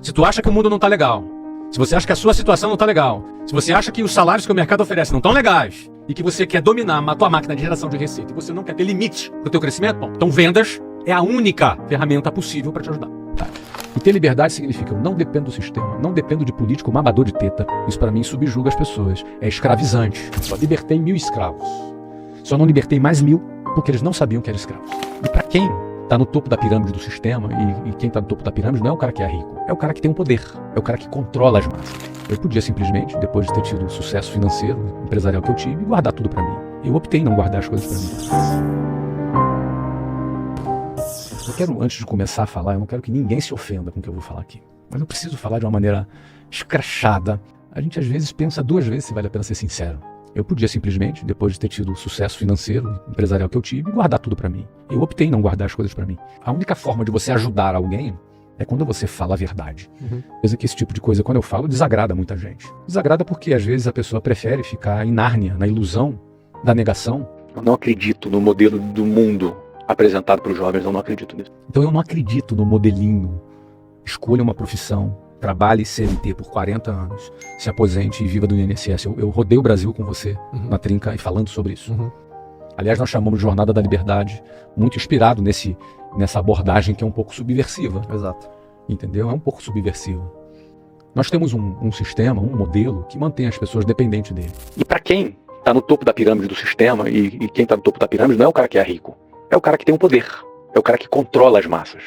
Se tu acha que o mundo não tá legal, se você acha que a sua situação não tá legal, se você acha que os salários que o mercado oferece não estão legais, e que você quer dominar a tua máquina de geração de receita, e você não quer ter limite pro teu crescimento, bom, então vendas é a única ferramenta possível para te ajudar. Tá. E ter liberdade significa eu não dependo do sistema, não dependo de político mamador de teta. Isso para mim subjuga as pessoas, é escravizante. Só libertei 1000 escravos. Só não libertei mais 1000 porque eles não sabiam que eram escravos. E para quem está no topo da pirâmide do sistema, e quem está no topo da pirâmide não é o cara que é rico, é o cara que tem um poder, é o cara que controla as massas. Eu podia simplesmente, depois de ter tido o sucesso financeiro, empresarial que eu tive, guardar tudo para mim. Eu optei em não guardar as coisas para mim. Eu quero, antes de começar a falar, eu não quero que ninguém se ofenda com o que eu vou falar aqui. Mas eu preciso falar de uma maneira escrachada. A gente às vezes pensa 2 vezes se vale a pena ser sincero. Eu podia simplesmente, depois de ter tido o sucesso financeiro, empresarial que eu tive, guardar tudo para mim. Eu optei em não guardar as coisas para mim. A única forma de você ajudar alguém é quando você fala a verdade. Coisa que esse tipo de coisa, quando eu falo, desagrada muita gente. Desagrada porque às vezes a pessoa prefere ficar em Nárnia, na ilusão da negação. Eu não acredito no modelo do mundo apresentado para os jovens, eu não acredito nisso. Então eu não acredito no modelinho. Escolha uma profissão, trabalhe CLT por 40 anos, se aposente e viva do INSS. Eu rodei o Brasil com você na trinca e falando sobre isso. Aliás, nós chamamos de Jornada da Liberdade, muito inspirado nessa abordagem que é um pouco subversiva. Exato. Entendeu? É um pouco subversiva. Nós temos um sistema, um modelo que mantém as pessoas dependentes dele. E para quem está no topo da pirâmide do sistema, e quem está no topo da pirâmide não é o cara que é rico, é o cara que tem um poder, é o cara que controla as massas.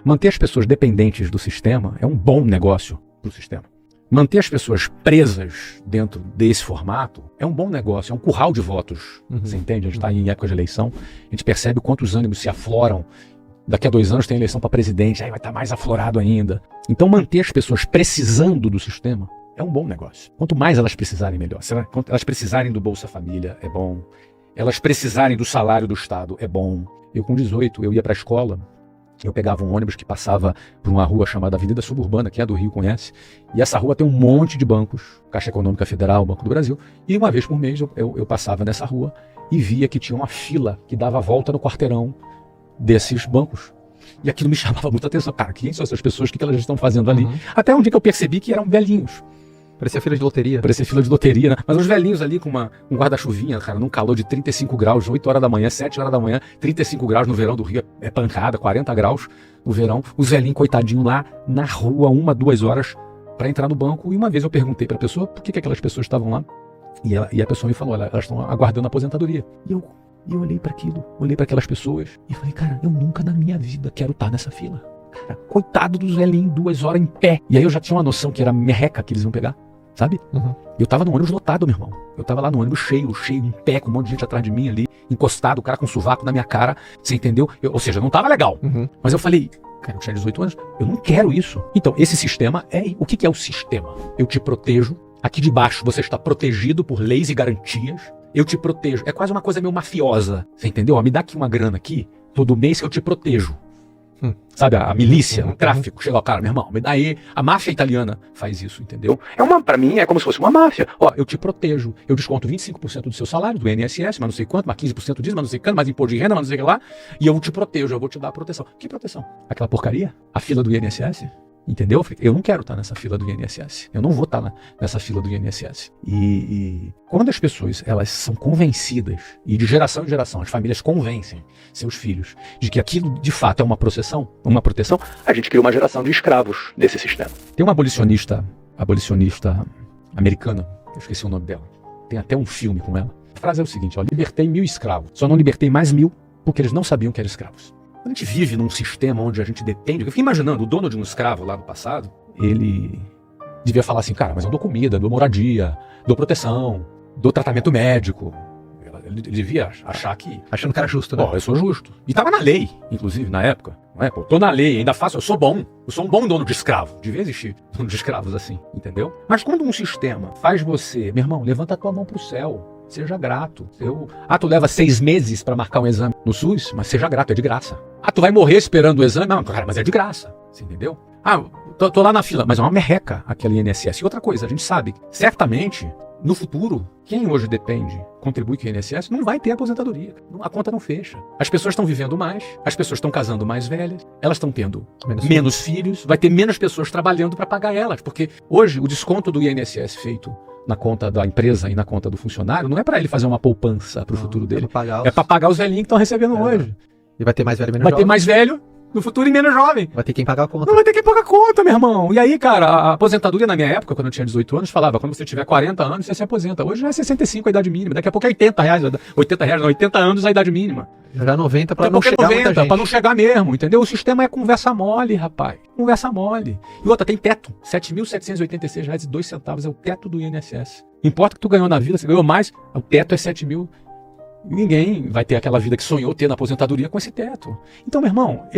Manter as pessoas dependentes do sistema é um bom negócio para o sistema. Manter as pessoas presas dentro desse formato é um bom negócio, é um curral de votos. Você entende? A gente está em época de eleição, a gente percebe quantos ânimos se afloram. Daqui a 2 anos tem eleição para presidente, aí vai estar mais aflorado ainda. Então manter as pessoas precisando do sistema é um bom negócio. Quanto mais elas precisarem, melhor. Quanto elas precisarem do Bolsa Família, é bom. Elas precisarem do salário do Estado, é bom. Eu com 18, eu ia para a escola, eu pegava um ônibus que passava por uma rua chamada Avenida Suburbana, que é a do Rio, conhece, e essa rua tem um monte de bancos, Caixa Econômica Federal, Banco do Brasil, e uma vez por mês eu passava nessa rua e via que tinha uma fila que dava a volta no quarteirão desses bancos. E aquilo me chamava muita atenção. Cara, quem são essas pessoas? O que elas estão fazendo ali? Até um dia que eu percebi que eram velhinhos. Parecia fila de loteria. Parecia fila de loteria, né? Mas os velhinhos ali com um guarda-chuvinha, cara, num calor de 35 graus, 8 horas da manhã, 7 horas da manhã, 35 graus no verão do Rio, é pancada, 40 graus no verão. Os velhinhos, coitadinhos lá na rua, 1, 2 horas para entrar no banco. E uma vez eu perguntei para a pessoa por que aquelas pessoas estavam lá. E a pessoa me falou, olha, elas estão aguardando a aposentadoria. E eu olhei para aquilo, olhei para aquelas pessoas e falei, cara, eu nunca na minha vida quero estar nessa fila. Cara, coitado dos velhinhos, 2 horas em pé. E aí eu já tinha uma noção que era merreca que eles iam pegar. Sabe? Eu tava no ônibus lotado, meu irmão. Eu tava lá no ônibus cheio, em pé, com um monte de gente atrás de mim ali, encostado, o cara com um sovaco na minha cara, você entendeu? Ou seja, não tava legal. Mas eu falei, cara, eu tinha 18 anos, eu não quero isso. Então, esse sistema o que é o sistema? Eu te protejo, aqui de baixo você está protegido por leis e garantias, eu te protejo. É quase uma coisa meio mafiosa, você entendeu? Ó, me dá aqui uma grana aqui, todo mês que eu te protejo. Sabe, a milícia, o tráfico, chega ao cara, meu irmão, me dá aí, a máfia italiana faz isso, entendeu? Pra mim é como se fosse uma máfia. Ó, eu te protejo, eu desconto 25% do seu salário, do INSS, mas não sei quanto, mas 15% disso, mas não sei quanto, mais imposto de renda, mas não sei o que lá, e eu te protejo, eu vou te dar proteção. Que proteção? Aquela porcaria? A fila do INSS? Entendeu? Eu não quero estar nessa fila do INSS. Eu não vou estar nessa fila do INSS. E quando as pessoas elas são convencidas, e de geração em geração, as famílias convencem seus filhos de que aquilo de fato é uma proteção, a gente cria uma geração de escravos desse sistema. Tem uma abolicionista americana, eu esqueci o nome dela, tem até um filme com ela. A frase é o seguinte, ó, libertei 1000 escravos, só não libertei mais 1000 porque eles não sabiam que eram escravos. A gente vive num sistema onde a gente depende. Eu fico imaginando, o dono de um escravo lá no passado, ele devia falar assim, cara, mas eu dou comida, dou moradia, dou proteção, dou tratamento médico. Ele devia achar que... Achando que era justo, né? Pô, eu sou justo. E tava na lei, inclusive, na época. Não é? Pô, tô na lei, ainda faço, eu sou bom. Eu sou um bom dono de escravo. Devia existir dono de escravos assim, entendeu? Mas quando um sistema faz você... Meu irmão, levanta a tua mão pro céu. Seja grato. Tu leva 6 meses para marcar um exame no SUS, mas seja grato, é de graça. Tu vai morrer esperando o exame? Não, cara, mas é de graça. Você entendeu? Tô lá na fila, mas é uma merreca aquele INSS. E outra coisa, a gente sabe, certamente, no futuro, quem hoje depende, contribui com o INSS, não vai ter aposentadoria. A conta não fecha. As pessoas estão vivendo mais, as pessoas estão casando mais velhas, elas estão tendo menos filhos, vai ter menos pessoas trabalhando para pagar elas, porque hoje o desconto do INSS feito na conta da empresa e na conta do funcionário não é para ele fazer uma poupança para o futuro dele. É para pagar os velhinhos que estão recebendo hoje. E vai ter mais velho e menos jovem. Vai ter mais velho no futuro e menos jovem. Vai ter quem pagar a conta. Não vai ter quem pagar a conta, meu irmão. E aí, cara, a aposentadoria na minha época, quando eu tinha 18 anos, falava, quando você tiver 40 anos, você se aposenta. Hoje já é 65 a idade mínima. Daqui a pouco é 80 reais, 80 anos a idade mínima. Já 90 para não chegar muita gente. Pra não chegar mesmo, entendeu? O sistema é conversa mole, rapaz. Conversa mole. E outra, tem teto. R$ 7.786,02 é o teto do INSS. Importa que tu ganhou na vida, você ganhou mais, o teto é 7 mil. Ninguém vai ter aquela vida que sonhou ter na aposentadoria com esse teto. Então, meu irmão,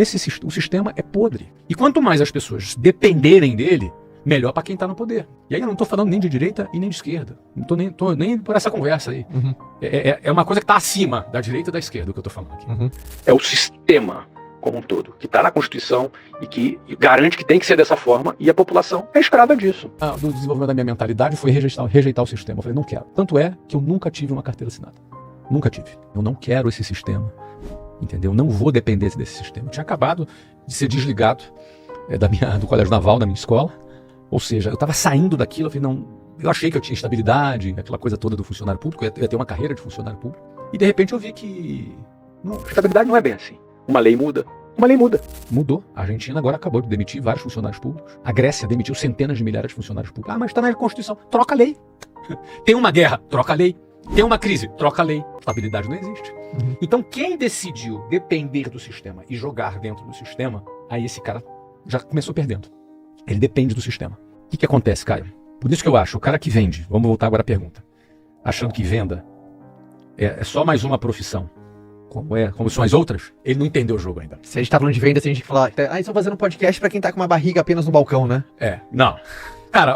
o sistema é podre. E quanto mais as pessoas dependerem dele, melhor para quem está no poder. E aí eu não estou falando nem de direita e nem de esquerda. Não tô nem por essa conversa aí. Uhum. É uma coisa que está acima da direita e da esquerda, o que eu estou falando aqui. Uhum. É o sistema como um todo, que está na Constituição e que garante que tem que ser dessa forma, e a população é escrava disso. Do desenvolvimento da minha mentalidade foi rejeitar o sistema. Eu falei, não quero. Tanto é que eu nunca tive uma carteira assinada. Nunca tive. Eu não quero esse sistema. Entendeu? Não vou depender desse sistema. Eu tinha acabado de ser desligado do Colégio Naval, da minha escola. Ou seja, eu estava saindo daquilo. Eu achei que eu tinha estabilidade, aquela coisa toda do funcionário público. Eu ia ter uma carreira de funcionário público. E de repente eu vi que estabilidade não é bem assim. Uma lei muda. Mudou. A Argentina agora acabou de demitir vários funcionários públicos. A Grécia demitiu centenas de milhares de funcionários públicos. Ah, mas está na Constituição. Troca a lei. Tem uma guerra. Troca a lei. Tem uma crise. Troca a lei. Estabilidade não existe. Uhum. Então, quem decidiu depender do sistema e jogar dentro do sistema, aí esse cara já começou perdendo. Ele depende do sistema. O que acontece, Caio? Por isso que eu acho, o cara que vende, vamos voltar agora à pergunta, achando que venda é só mais uma profissão, como são as outras, ele não entendeu o jogo ainda. Se a gente tá falando de venda, tem gente que fala, eles estão fazendo um podcast pra quem tá com uma barriga apenas no balcão, né? Não. Cara,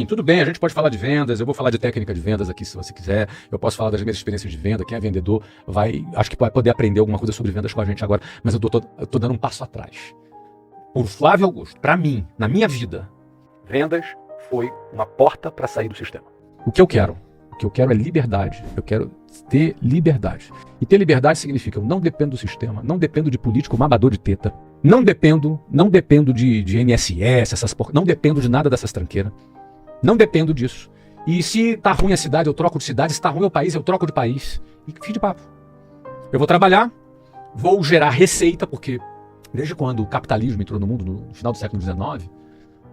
tudo bem, a gente pode falar de vendas, eu vou falar de técnica de vendas aqui se você quiser, eu posso falar das minhas experiências de venda, quem é vendedor acho que vai poder aprender alguma coisa sobre vendas com a gente agora, mas eu tô dando um passo atrás. Por Flávio Augusto, pra mim, na minha vida, vendas foi uma porta para sair do sistema. O que eu quero é liberdade, eu quero ter liberdade. E ter liberdade significa eu não dependo do sistema, não dependo de político mamador de teta, não dependo de INSS, não dependo de nada dessas tranqueiras. Não dependo disso. E se tá ruim a cidade, eu troco de cidade. Se tá ruim o país, eu troco de país. E fim de papo. Eu vou trabalhar, vou gerar receita, porque desde quando o capitalismo entrou no mundo, no final do século XIX,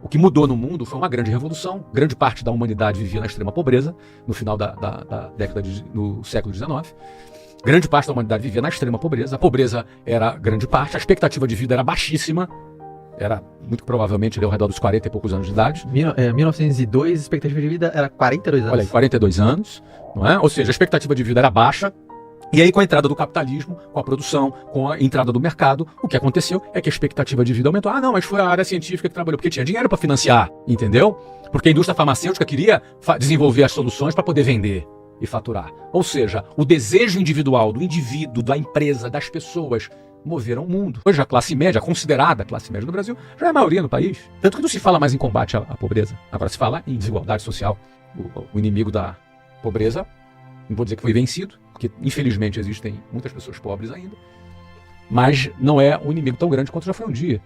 o que mudou no mundo foi uma grande revolução. Grande parte da humanidade vivia na extrema pobreza, no final da década do século XIX. Grande parte da humanidade vivia na extrema pobreza. A pobreza era grande parte, a expectativa de vida era baixíssima. Era muito provavelmente ali ao redor dos 40 e poucos anos de idade. 1902, a expectativa de vida era 42 anos. Olha aí, 42 anos, não é? Ou seja, a expectativa de vida era baixa. E aí, com a entrada do capitalismo, com a produção, com a entrada do mercado, o que aconteceu é que a expectativa de vida aumentou. Ah, não, mas foi a área científica que trabalhou, porque tinha dinheiro para financiar, entendeu? Porque a indústria farmacêutica queria desenvolver as soluções para poder vender e faturar. Ou seja, o desejo individual do indivíduo, da empresa, das pessoas, moveram o mundo. Hoje a classe média, considerada classe média do Brasil, já é a maioria no país. Tanto que não se fala mais em combate à pobreza. Agora se fala em desigualdade social. O inimigo da pobreza, não vou dizer que foi vencido, porque infelizmente existem muitas pessoas pobres ainda, mas não é um inimigo tão grande quanto já foi um dia.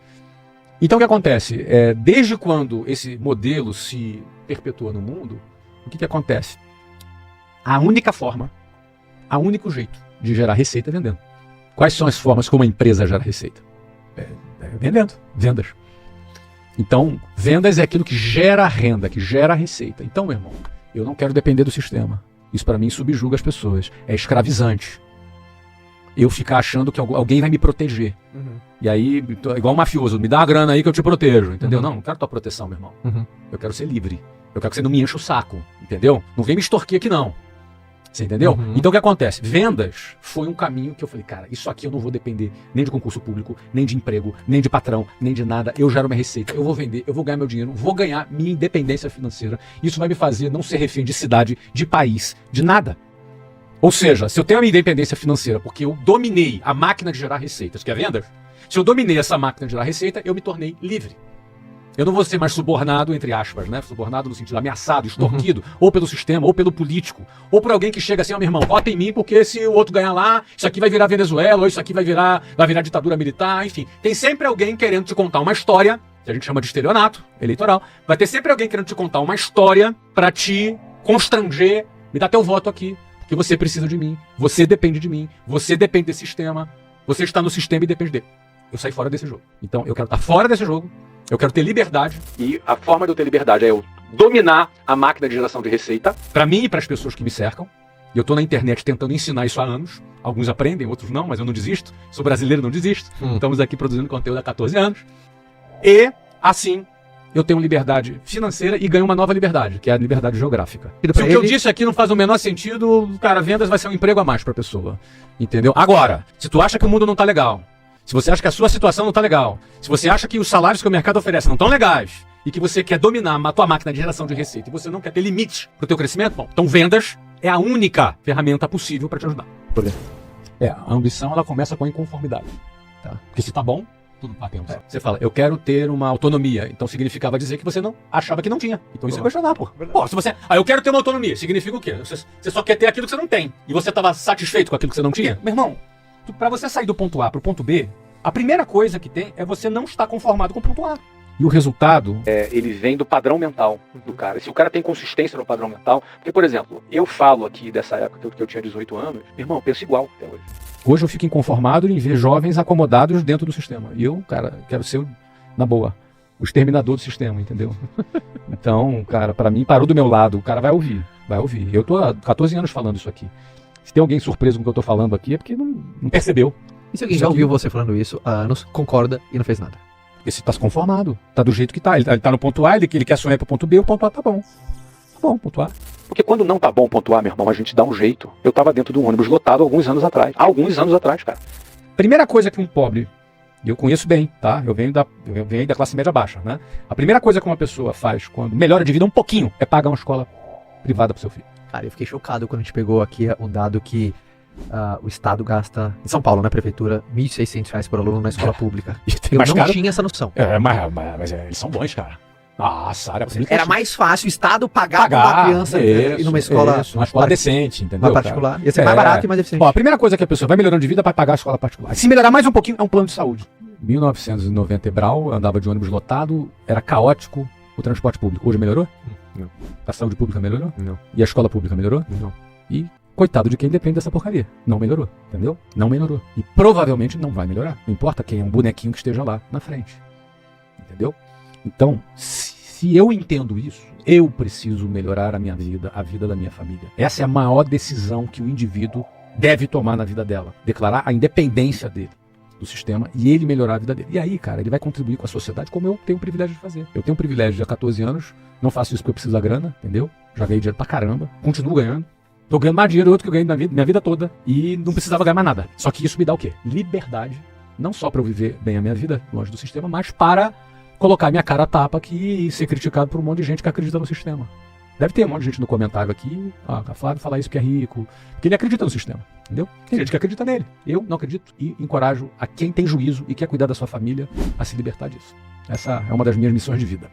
Então o que acontece? Desde quando esse modelo se perpetua no mundo, o que acontece? A única forma, o único jeito de gerar receita é vendendo. Quais são as formas como uma empresa gera receita? Vendendo, vendas. Então, vendas é aquilo que gera renda, que gera receita. Então, meu irmão, eu não quero depender do sistema. Isso para mim subjuga as pessoas. É escravizante. Eu ficar achando que alguém vai me proteger. Uhum. E aí, igual um mafioso, me dá uma grana aí que eu te protejo, entendeu? Uhum. Não quero tua proteção, meu irmão. Uhum. Eu quero ser livre. Eu quero que você não me encha o saco, entendeu? Não vem me extorquir aqui, não. Você entendeu? Uhum. Então o que acontece? Vendas foi um caminho que eu falei, cara, isso aqui eu não vou depender nem de concurso público, nem de emprego, nem de patrão, nem de nada. Eu gero minha receita, eu vou vender, eu vou ganhar meu dinheiro, vou ganhar minha independência financeira. Isso vai me fazer não ser refém de cidade, de país, de nada. Ou seja, se eu tenho a minha independência financeira porque eu dominei a máquina de gerar receitas, que é vendas, se eu dominei essa máquina de gerar receita, eu me tornei livre. Eu não vou ser mais subornado, entre aspas, né? Subornado no sentido ameaçado, extorquido, ou pelo sistema, ou pelo político, ou por alguém que chega assim, ó, meu irmão, vota em mim, porque se o outro ganhar lá, isso aqui vai virar Venezuela, ou isso aqui vai virar ditadura militar, enfim. Tem sempre alguém querendo te contar uma história, que a gente chama de estelionato eleitoral. Vai ter sempre alguém querendo te contar uma história pra te constranger, me dá teu voto aqui, porque você precisa de mim, você depende de mim, você depende desse sistema, você está no sistema e depende dele. Eu saí fora desse jogo. Então eu quero estar fora desse jogo, eu quero ter liberdade, e a forma de eu ter liberdade é eu dominar a máquina de geração de receita, pra mim e pras pessoas que me cercam. E eu tô na internet tentando ensinar isso há anos. Alguns aprendem, outros não, mas eu não desisto. Sou brasileiro, não desisto. Estamos aqui produzindo conteúdo há 14 anos. E, assim, eu tenho liberdade financeira e ganho uma nova liberdade, que é a liberdade geográfica. Se o que eu disse aqui não faz o menor sentido, cara, vendas vai ser um emprego a mais pra pessoa. Entendeu? Agora, se tu acha que o mundo não tá legal, se você acha que a sua situação não tá legal, se você acha que os salários que o mercado oferece não estão legais, e que você quer dominar a tua máquina de geração de receita, e você não quer ter limites pro teu crescimento, bom, então vendas é a única ferramenta possível para te ajudar. A ambição, ela começa com a inconformidade. Tá? Porque se tá bom, tudo tá tendo. Você fala, eu quero ter uma autonomia, então significava dizer que você não achava que não tinha. Então isso é questionar, pô. Pô, se você, eu quero ter uma autonomia, significa o quê? Você só quer ter aquilo que você não tem. E você tava satisfeito com aquilo que você não tinha? Meu irmão, para você sair do ponto A pro ponto B, a primeira coisa que tem é você não estar conformado com o ponto A. E o resultado, ele vem do padrão mental do cara. Se o cara tem consistência no padrão mental... Porque, por exemplo, eu falo aqui dessa época que eu tinha 18 anos, meu irmão, eu penso igual até hoje. Hoje eu fico inconformado em ver jovens acomodados dentro do sistema. E eu, cara, quero ser, na boa, o exterminador do sistema, entendeu? Então, cara, pra mim, parou do meu lado. O cara vai ouvir, vai ouvir. Eu tô há 14 anos falando isso aqui. Se tem alguém surpreso com o que eu tô falando aqui, é porque não percebeu. E se alguém já ouviu você falando isso há anos, concorda e não fez nada? Esse tá se conformado, tá do jeito que tá. Ele tá no ponto A, ele quer sonhar pro ponto B, o ponto A tá bom. Tá bom, ponto A. Porque quando não tá bom o ponto A, meu irmão, a gente dá um jeito. Eu tava dentro de um ônibus lotado alguns anos atrás. Cara. Primeira coisa que um pobre, e eu conheço bem, tá? Eu venho aí da classe média baixa, né? A primeira coisa que uma pessoa faz quando melhora de vida um pouquinho é pagar uma escola privada pro seu filho. Cara, eu fiquei chocado quando a gente pegou aqui o dado que o Estado gasta, em São Paulo, na prefeitura, R$ 1.600 por aluno na escola pública. Eu não tinha essa noção. Mas eles são bons, cara. Nossa, era mais fácil o Estado pagar uma criança ir numa escola, uma escola decente, entendeu? Uma particular. Ia ser mais barato e mais eficiente. Ó, a primeira coisa que a pessoa vai melhorando de vida vai pagar a escola particular. Se melhorar mais um pouquinho, é um plano de saúde. 1990 Brau, eu andava de ônibus lotado, era caótico o transporte público. Hoje melhorou? Não. A saúde pública melhorou? Não. E a escola pública melhorou? Não. E coitado de quem depende dessa porcaria. Não melhorou, entendeu? Não melhorou. E provavelmente não vai melhorar. Não importa quem é um bonequinho que esteja lá na frente. Entendeu? Então, se eu entendo isso, eu preciso melhorar a minha vida, a vida da minha família. Essa é a maior decisão que o indivíduo deve tomar na vida dela. Declarar a independência dele do sistema e ele melhorar a vida dele. E aí, cara, ele vai contribuir com a sociedade como eu tenho o privilégio de fazer. Eu tenho o privilégio de há 14 anos, não faço isso porque eu preciso da grana, entendeu? Já ganhei dinheiro pra caramba, continuo ganhando. Tô ganhando mais dinheiro do que eu ganhei na minha vida toda e não precisava ganhar mais nada. Só que isso me dá o quê? Liberdade. Não só para eu viver bem a minha vida, longe do sistema, mas para colocar minha cara a tapa aqui e ser criticado por um monte de gente que acredita no sistema. Deve ter um monte de gente no comentário aqui, a Flávio fala isso que é rico, porque ele acredita no sistema, entendeu? Tem gente que acredita nele. Eu não acredito e encorajo a quem tem juízo e quer cuidar da sua família a se libertar disso. Essa é uma das minhas missões de vida.